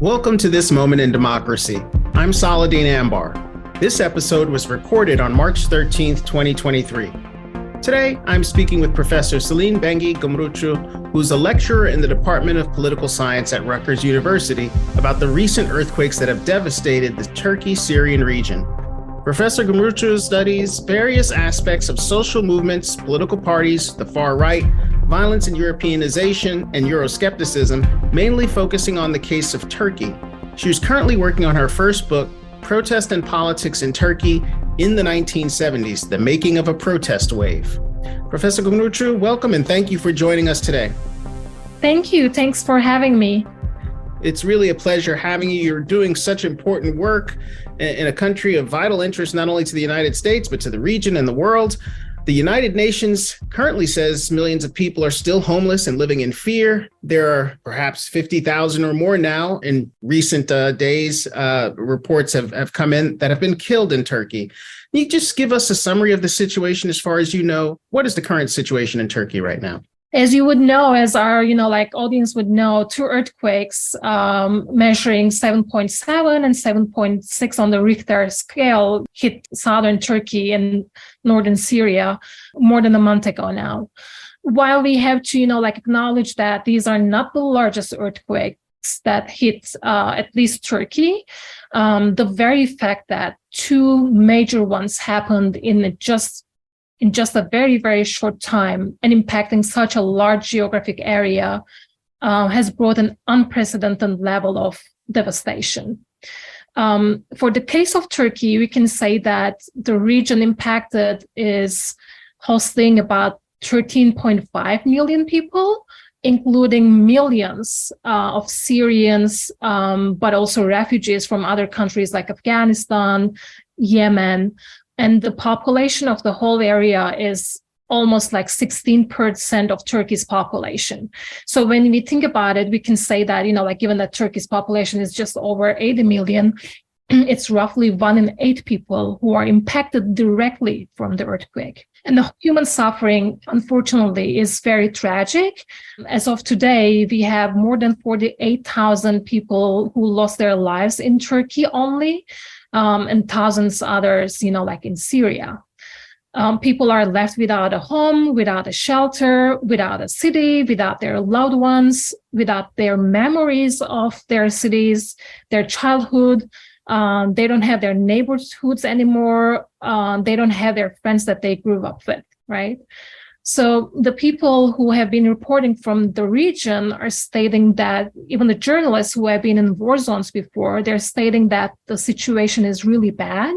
Welcome to This Moment in Democracy. I'm Saladin Ambar. This episode was recorded on March 13th, 2023. Today, I'm speaking with Professor Selin Bengi Gümrükçü, who's a lecturer in the Department of Political Science at Rutgers University, about the recent earthquakes that have devastated the Turkey-Syrian region. Professor Gümrükçü studies various aspects of social movements, political parties, the far right, violence and Europeanization, and Euroscepticism, mainly focusing on the case of Turkey. She is currently working on her first book, Protest and Politics in Turkey in the 1970s, The Making of a Protest Wave. Professor Gümrükçü, welcome and thank you for joining us today. Thank you. Thanks for having me. It's really a pleasure having you. You're doing such important work in a country of vital interest, not only to the United States, but to the region and the world. The United Nations currently says millions of people are still homeless and living in fear. There are perhaps 50,000 or more now in recent days. Reports have come in that have been killed in Turkey. Can you just give us a summary of the situation as far as you know? What is the current situation in Turkey right now? As you would know, as our, audience would know, two earthquakes measuring 7.7 and 7.6 on the Richter scale hit southern Turkey and northern Syria more than a month ago now. While we have to, acknowledge that these are not the largest earthquakes that hit at least Turkey, the very fact that two major ones happened in just a very, very short time and impacting such a large geographic area has brought an unprecedented level of devastation. For the case of Turkey, we can say that the region impacted is hosting about 13.5 million people, including millions of Syrians, but also refugees from other countries like Afghanistan, Yemen. And the population of the whole area is almost like 16% of Turkey's population. So when we think about it, we can say that, given that Turkey's population is just over 80 million, it's roughly 1 in 8 people who are impacted directly from the earthquake. And the human suffering, unfortunately, is very tragic. As of today, we have more than 48,000 people who lost their lives in Turkey only. And thousands others, in Syria. People are left without a home, without a shelter, without a city, without their loved ones, without their memories of their cities, their childhood. They don't have their neighborhoods anymore. They don't have their friends that they grew up with, right? So the people who have been reporting from the region are stating that, even the journalists who have been in war zones before, they're stating that the situation is really bad.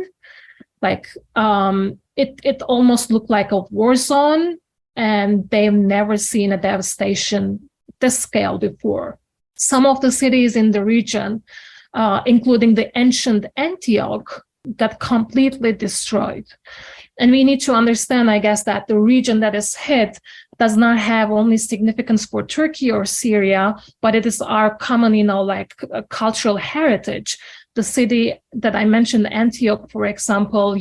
Like it almost looked like a war zone, and they've never seen a devastation this scale before. Some of the cities in the region, including the ancient Antioch, got completely destroyed. And we need to understand, I guess, that the region that is hit does not have only significance for Turkey or Syria, but it is our common, cultural heritage. The city that I mentioned, Antioch, for example,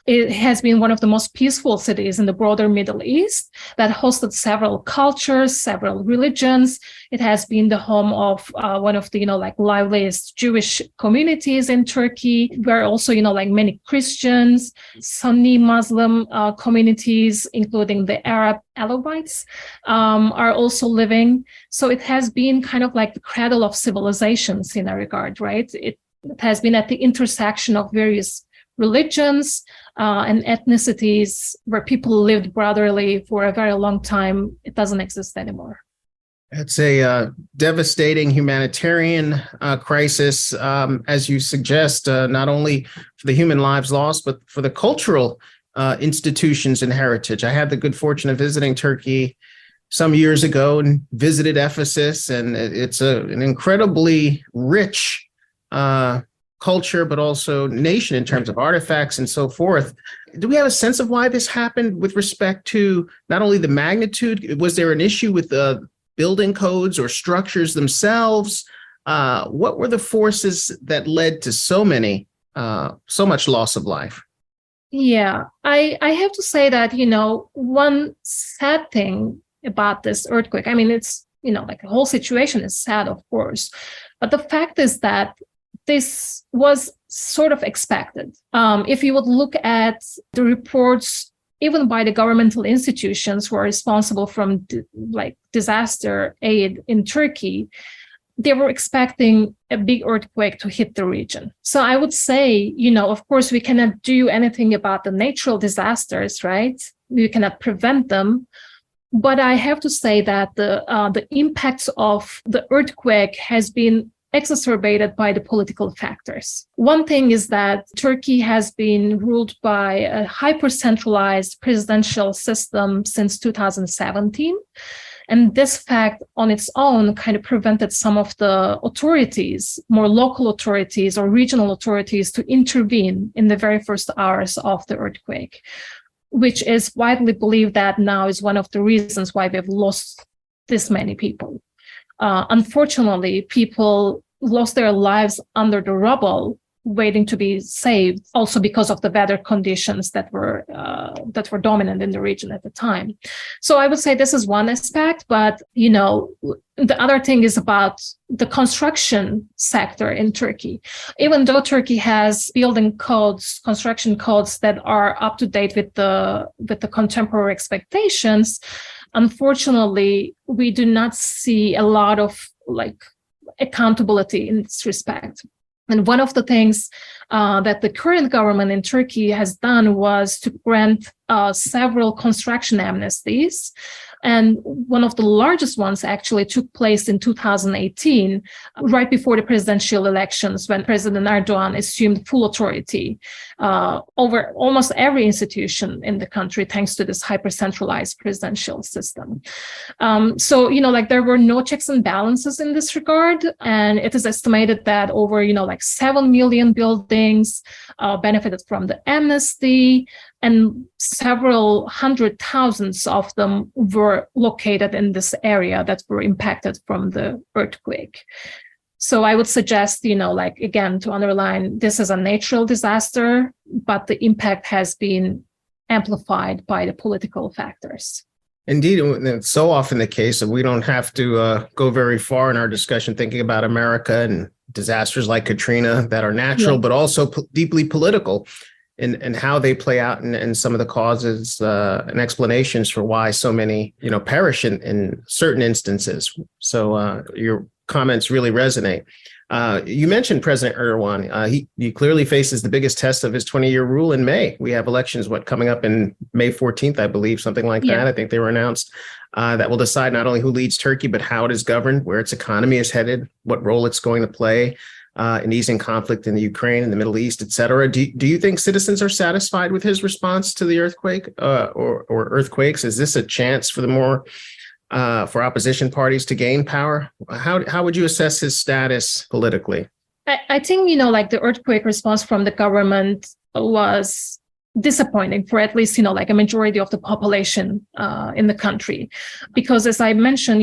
it has been one of the most peaceful cities in the broader Middle East that hosted several cultures, several religions. It has been the home of one of the, liveliest Jewish communities in Turkey, where also, many Christians, Sunni Muslim communities, including the Arab Alawites, are also living. So it has been kind of like the cradle of civilizations in a regard, right? It has been at the intersection of various religions and ethnicities where people lived brotherly for a very long time. It doesn't exist anymore. It's a devastating humanitarian crisis, as you suggest, not only for the human lives lost, but for the cultural institutions and heritage. I had the good fortune of visiting Turkey some years ago and visited Ephesus, and it's an incredibly rich culture, but also nation in terms of artifacts and so forth. Do we have a sense of why this happened with respect to not only the magnitude? Was there an issue with the building codes or structures themselves? What were the forces that led to so much loss of life? Yeah, I have to say that, one sad thing about this earthquake, it's like the whole situation is sad, of course. But the fact is that this was sort of expected. If you would look at the reports, even by the governmental institutions who are responsible from disaster aid in Turkey, they were expecting a big earthquake to hit the region. So I would say, of course, we cannot do anything about the natural disasters, right? We cannot prevent them. But I have to say that the impacts of the earthquake has been exacerbated by the political factors. One thing is that Turkey has been ruled by a hyper-centralized presidential system since 2017. And this fact on its own kind of prevented some of the authorities, more local authorities or regional authorities, to intervene in the very first hours of the earthquake, which is widely believed that now is one of the reasons why we've lost this many people. Unfortunately, people lost their lives under the rubble, waiting to be saved, also because of the weather conditions that were dominant in the region at the time. So I would say this is one aspect, but the other thing is about the construction sector in Turkey. Even though Turkey has building codes, construction codes that are up to date with the contemporary expectations, unfortunately, we do not see a lot of accountability in this respect. And one of the things that the current government in Turkey has done was to grant several construction amnesties. And one of the largest ones actually took place in 2018, right before the presidential elections, when President Erdogan assumed full authority over almost every institution in the country, thanks to this hyper-centralized presidential system. So, there were no checks and balances in this regard. And it is estimated that over, 7 million buildings benefited from the amnesty, and several hundred thousands of them were located in this area that were impacted from the earthquake. So I would suggest, again, to underline, this is a natural disaster, but the impact has been amplified by the political factors. Indeed, it's so often the case that we don't have to go very far in our discussion thinking about America and disasters like Katrina that are natural, but also deeply political. And how they play out and some of the causes and explanations for why so many, perish in certain instances. So your comments really resonate. You mentioned President Erdogan. He clearly faces the biggest test of his 20-year rule in May. We have elections, coming up in May 14th, I believe, something like that. I think they were announced. That will decide not only who leads Turkey, but how it is governed, where its economy is headed, what role it's going to play in easing conflict in the Ukraine, in the Middle East, et cetera. Do you think citizens are satisfied with his response to the earthquake or earthquakes? Is this a chance for for opposition parties to gain power? How would you assess his status politically? I think, the earthquake response from the government was disappointing for at least, a majority of the population in the country. Because as I mentioned,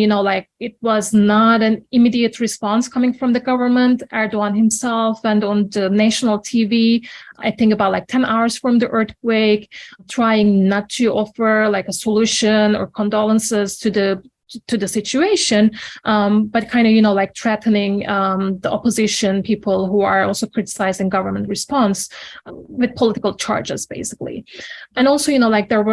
it was not an immediate response coming from the government. Erdogan himself went on the national TV, I think about 10 hours from the earthquake, trying not to offer a solution or condolences to the situation, but kind of, threatening the opposition, people who are also criticizing government response with political charges, basically. And also, there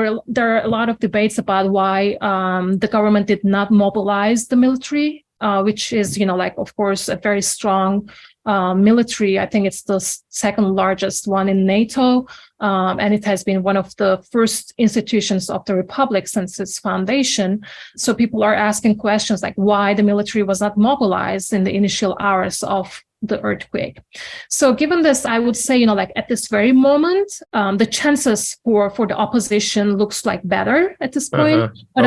are a lot of debates about why the government did not mobilize the military, which is, of course, a very strong military. I think it's the second largest one in NATO. And it has been one of the first institutions of the Republic since its foundation. So people are asking questions like why the military was not mobilized in the initial hours of the earthquake. So given this, I would say, at this very moment, the chances for the opposition looks better at this point. But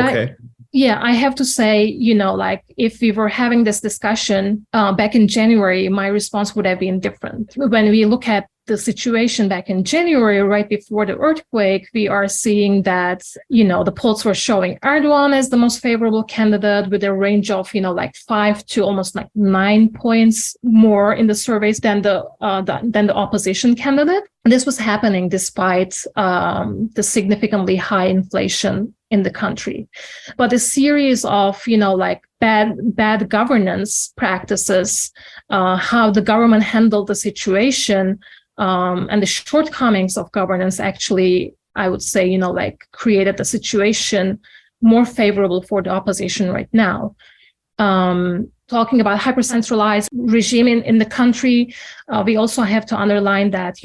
I have to say, if we were having this discussion back in January, my response would have been different. When we look at the situation back in January, right before the earthquake, we are seeing that, the polls were showing Erdogan as the most favorable candidate with a range of, 5 to almost 9 points more in the surveys than the opposition candidate. This was happening despite the significantly high inflation in the country. But a series of, bad governance practices, how the government handled the situation, and the shortcomings of governance actually, I would say, created the situation more favorable for the opposition right now. Talking about hyper-centralized regime in the country, we also have to underline that,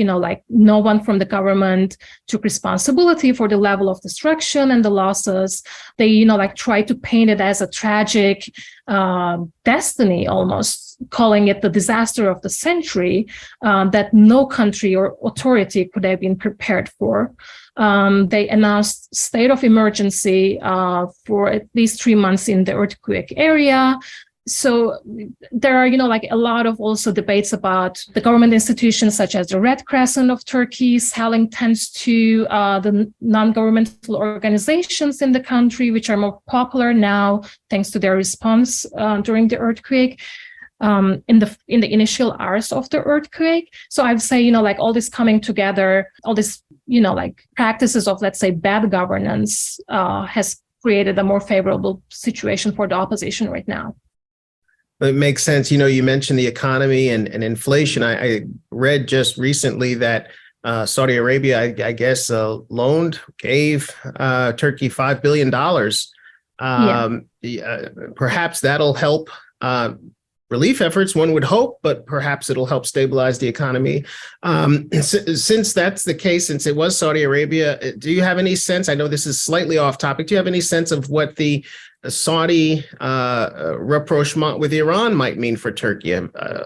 no one from the government took responsibility for the level of destruction and the losses. They, try to paint it as a tragic destiny, almost calling it the disaster of the century, that no country or authority could have been prepared for. They announced state of emergency for at least 3 months in the earthquake area. So there are, a lot of also debates about the government institutions such as the Red Crescent of Turkey, selling tends to the non-governmental organizations in the country, which are more popular now thanks to their response during the earthquake. In the initial hours of the earthquake. So I would say, all this coming together, all this, practices of, let's say, bad governance has created a more favorable situation for the opposition right now. It makes sense. You mentioned the economy and inflation. I read just recently that Saudi Arabia, I guess, gave Turkey $5 billion. Perhaps that'll help relief efforts, one would hope, but perhaps it'll help stabilize the economy. Since that's the case, since it was Saudi Arabia, do you have any sense? I know this is slightly off topic. Do you have any sense of what the Saudi rapprochement with Iran might mean for Turkey?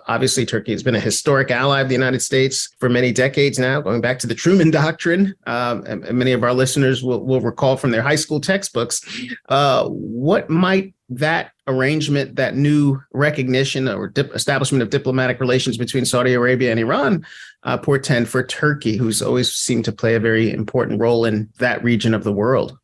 Obviously, Turkey has been a historic ally of the United States for many decades now, going back to the Truman Doctrine. And many of our listeners will recall from their high school textbooks. What might that arrangement, that new recognition or establishment of diplomatic relations between Saudi Arabia and Iran portend for Turkey, who's always seemed to play a very important role in that region of the world?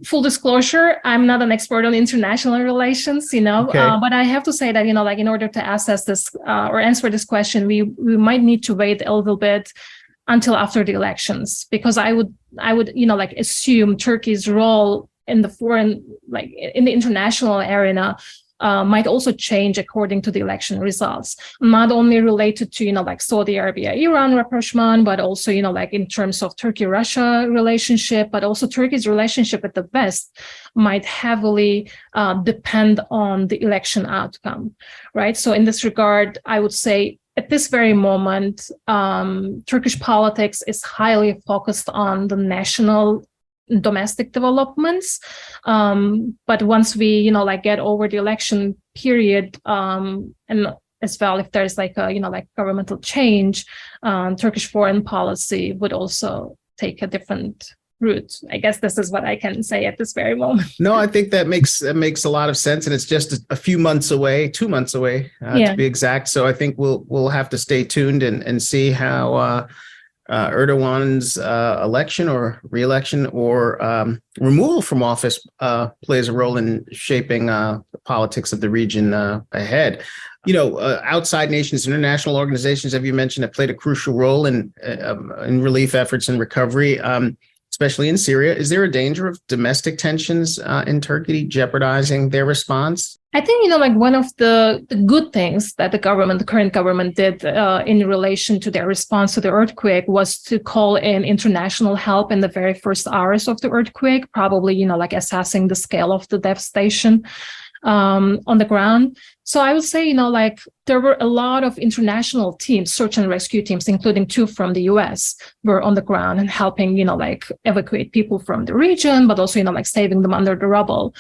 Full disclosure, I'm not an expert on international relations, but I have to say that, in order to assess this or answer this question, we might need to wait a little bit until after the elections, because I would assume Turkey's role in the foreign, in the international arena, might also change according to the election results, not only related to, Saudi Arabia, Iran rapprochement, but also, in terms of Turkey-Russia relationship, but also Turkey's relationship with the West might heavily depend on the election outcome, right? So in this regard, I would say at this very moment, Turkish politics is highly focused on the national domestic developments, but once we get over the election period, and as well if there's governmental change, Turkish foreign policy would also take a different route. I guess this is what I can say at this very moment. No, I think that makes a lot of sense, and it's just a few months away, 2 months away to be exact. So I think we'll have to stay tuned and see how Erdogan's election or re-election or removal from office plays a role in shaping the politics of the region ahead. Outside nations, international organizations, as you mentioned, have played a crucial role in relief efforts and recovery, especially in Syria. Is there a danger of domestic tensions in Turkey jeopardizing their response? I think, one of the good things that the current government did in relation to their response to the earthquake was to call in international help in the very first hours of the earthquake, probably, assessing the scale of the devastation on the ground. So I would say, there were a lot of international teams, search and rescue teams, including 2 from the US, were on the ground and helping, evacuate people from the region, but also, saving them under the rubble.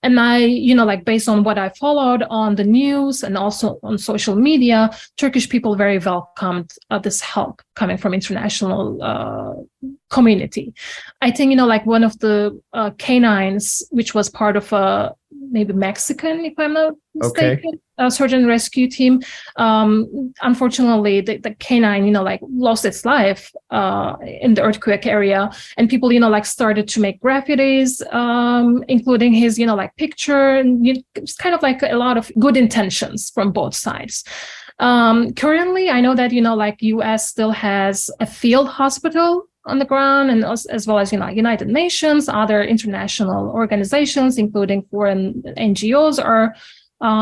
And I, based on what I followed on the news and also on social media, Turkish people very welcomed this help coming from international community. I think, one of the canines, which was part of a maybe Mexican, if I'm not mistaken, search and rescue team. Unfortunately, the canine, lost its life in the earthquake area, and people, started to make graffitis, including his, picture, and it's kind of a lot of good intentions from both sides. Currently, I know that, US still has a field hospital on the ground, and as well as, United Nations, other international organizations, including foreign NGOs, are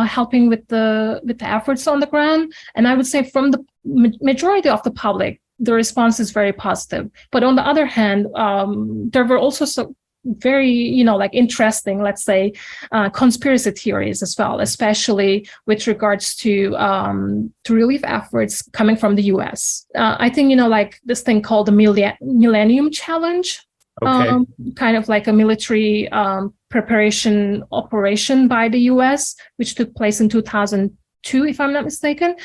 helping with the efforts on the ground. And I would say from the majority of the public, the response is very positive. But on the other hand, there were also very, interesting, let's say, conspiracy theories as well, especially with regards to relief efforts coming from the US. I think, this thing called the Millennium Challenge, okay. kind of like a military preparation operation by the US, which took place in 2002, if I'm not mistaken.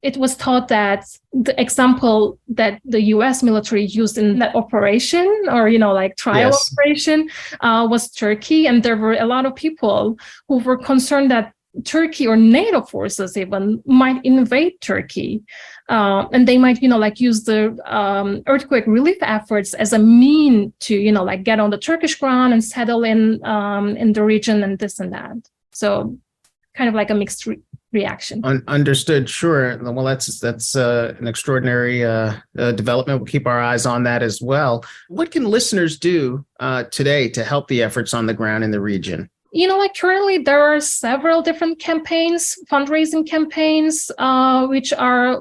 It was thought that the example that the US military used in that operation, or, trial operation, was Turkey. And there were a lot of people who were concerned that Turkey or NATO forces even might invade Turkey. And they might, use the earthquake relief efforts as a mean to, get on the Turkish ground and settle in the region and this and that. So kind of like a mixed reaction. Understood. Sure. Well, that's an extraordinary development. We'll keep our eyes on that as well. What can listeners do today to help the efforts on the ground in the region? Currently there are several different campaigns, fundraising campaigns, which are,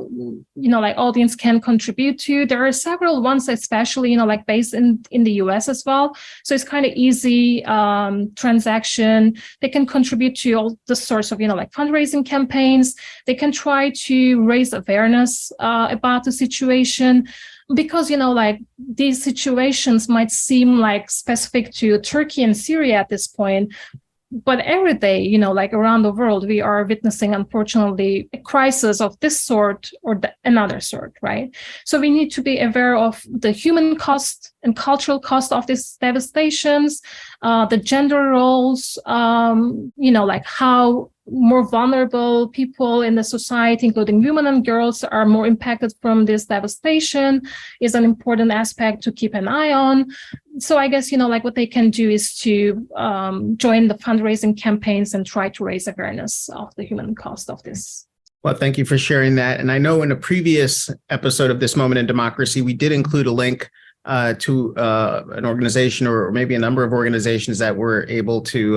audience can contribute to. There are several ones, especially, based in the US as well. So it's kind of easy transaction. They can contribute to all the sorts of, fundraising campaigns. They can try to raise awareness about the situation. Because, these situations might seem like specific to Turkey and Syria at this point, but every day, around the world, we are witnessing, unfortunately, a crisis of this sort or another sort, right? So we need to be aware of the human cost and cultural cost of these devastations, the gender roles, how more vulnerable people in the society, including women and girls, are more impacted from this devastation is an important aspect to keep an eye on. So I guess, what they can do is to join the fundraising campaigns and try to raise awareness of the human cost of this. Well, thank you for sharing that. And I know in a previous episode of This Moment in Democracy, we did include a link to an organization or maybe a number of organizations that we were able to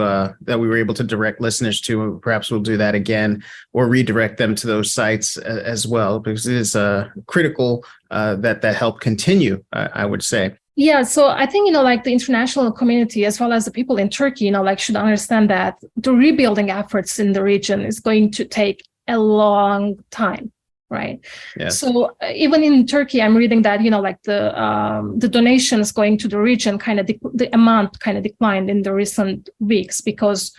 direct listeners to. Perhaps we'll do that again or redirect them to those sites as well, because it is critical that help continue, I would say. Yeah, so I think, the international community, as well as the people in Turkey, should understand that the rebuilding efforts in the region is going to take a long time. Right. Yes. So even in Turkey, I'm reading that, the donations going to the region the amount kind of declined in the recent weeks because,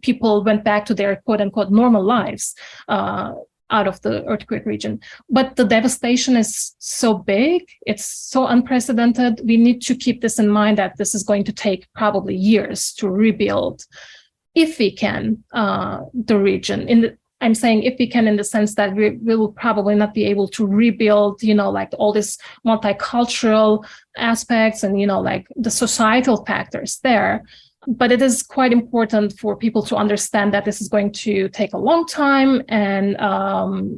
people went back to their quote unquote normal lives out of the earthquake region. But the devastation is so big. It's so unprecedented. We need to keep this in mind that this is going to take probably years to rebuild if we can the region. I'm saying if we can, in the sense that we will probably not be able to rebuild, all these multicultural aspects and, the societal factors there. But it is quite important for people to understand that this is going to take a long time, and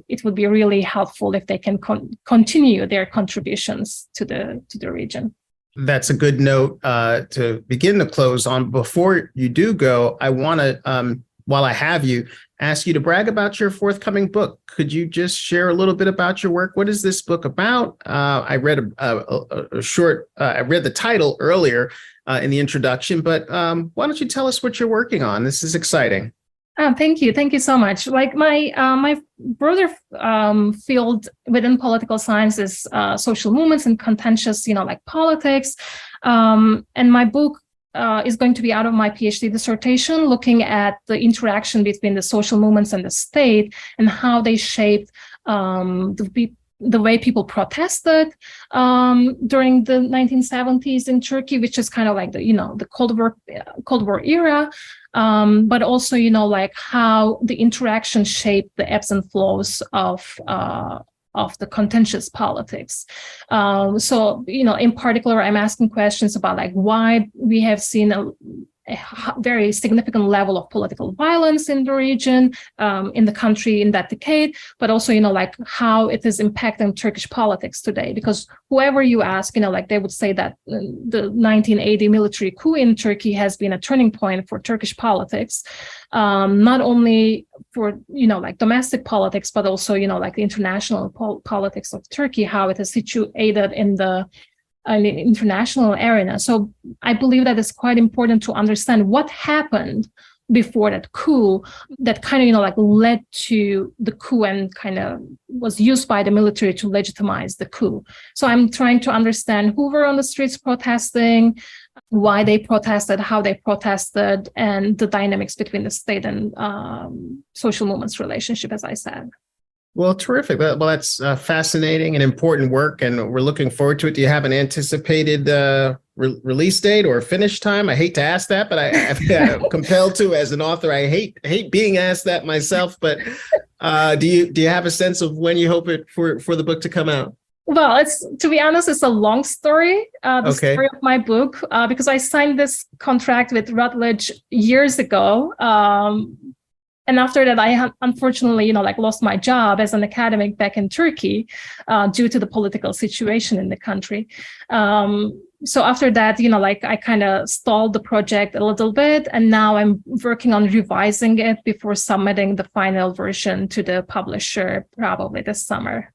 it would be really helpful if they can continue their contributions to the region. That's a good note to begin to close on. Before you do go, I want to, while I have you, ask you to brag about your forthcoming book. Could you just share a little bit about your work? What is this book about? I read a short, I read the title earlier in the introduction, but why don't you tell us what you're working on? This is exciting. Thank you. Thank you so much. Like my broader field within political science is social movements and contentious, politics. And my book is going to be out of my PhD dissertation, looking at the interaction between the social movements and the state and how they shaped the way people protested during the 1970s in Turkey, which is kind of like the Cold War era, but also how the interaction shaped the ebbs and flows of the contentious politics. So in particular, I'm asking questions about why we have seen very significant level of political violence in the region, in the country in that decade, but also, like how it is impacting Turkish politics today. Because whoever you ask, like they would say that the 1980 military coup in Turkey has been a turning point for Turkish politics, not only for, like domestic politics, but also, like the international politics of Turkey, how it is situated in the international arena. So I believe that it's quite important to understand what happened before that coup that kind of, like led to the coup and kind of was used by the military to legitimize the coup. So I'm trying to understand who were on the streets protesting, why they protested, how they protested, and the dynamics between the state and social movements relationship, as I said. Well, terrific. Well, that's fascinating and important work, and we're looking forward to it. Do you have an anticipated release date or finish time? I hate to ask that, but I'm compelled to as an author. I hate being asked that myself. But do you have a sense of when you hope it for the book to come out? Well, to be honest, it's a long story, story of my book, because I signed this contract with Rutgers years ago. And after that, I unfortunately, lost my job as an academic back in Turkey due to the political situation in the country. So after that, I kind of stalled the project a little bit, and now I'm working on revising it before submitting the final version to the publisher probably this summer.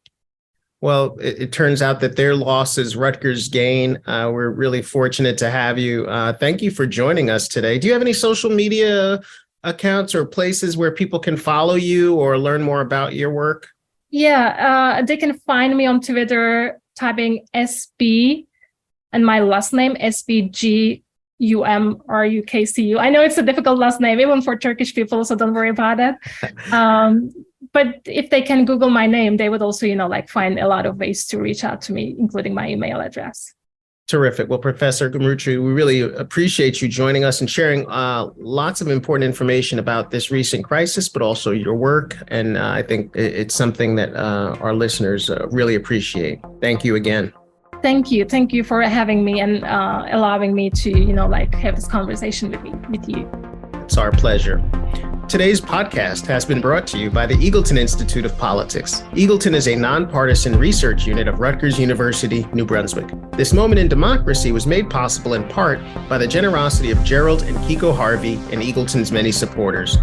Well, it turns out that their loss is Rutgers' gain. We're really fortunate to have you. Thank you for joining us today. Do you have any social media accounts or places where people can follow you or learn more about your work? Yeah, they can find me on Twitter typing SB and my last name, SBGUMRUKCU. I know it's a difficult last name, even for Turkish people, so don't worry about it. But if they can Google my name, they would also, find a lot of ways to reach out to me, including my email address. Terrific. Well, Professor Gümrükçü, we really appreciate you joining us and sharing lots of important information about this recent crisis, but also your work. And I think it's something that our listeners really appreciate. Thank you again. Thank you. Thank you for having me and allowing me to, have this conversation with you. It's our pleasure. Today's podcast has been brought to you by the Eagleton Institute of Politics. Eagleton is a nonpartisan research unit of Rutgers University, New Brunswick. This moment in democracy was made possible in part by the generosity of Gerald and Kiko Harvey and Eagleton's many supporters.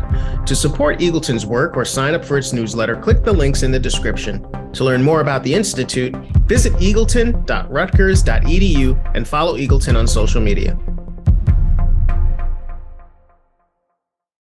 To support Eagleton's work or sign up for its newsletter, click the links in the description. To learn more about the Institute, visit eagleton.rutgers.edu and follow Eagleton on social media.